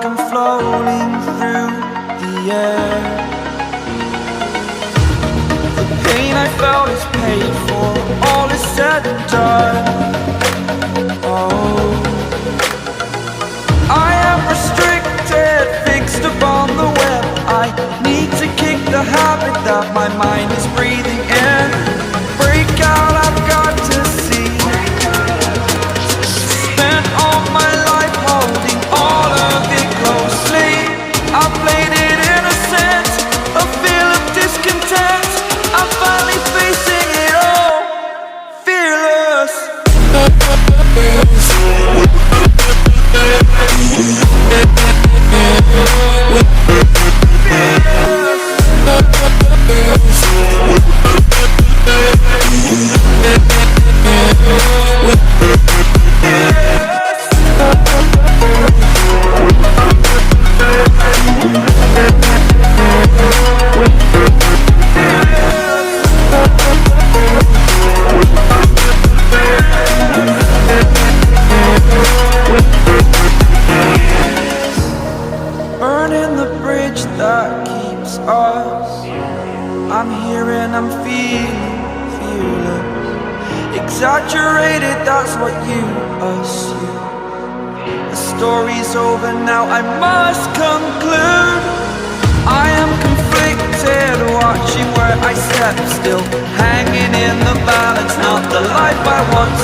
I'm floating through the air. The pain I felt is paid for, all is said and done. Oh, I am restricted, fixed upon the web. I need to kick the habit that my mind is breathing in. Break out, I've got to see. Spent all my life holding all of it closely. I played it innocent, a feel of discontent. I'm finally facing it all, fearless. Burning the bridge that keeps us. I'm here and I'm feeling fearless. Exaggerated, that's what you assume. The story's over now, I must conclude. I am conflicted, watching where I step still, hanging in the balance, not the life I want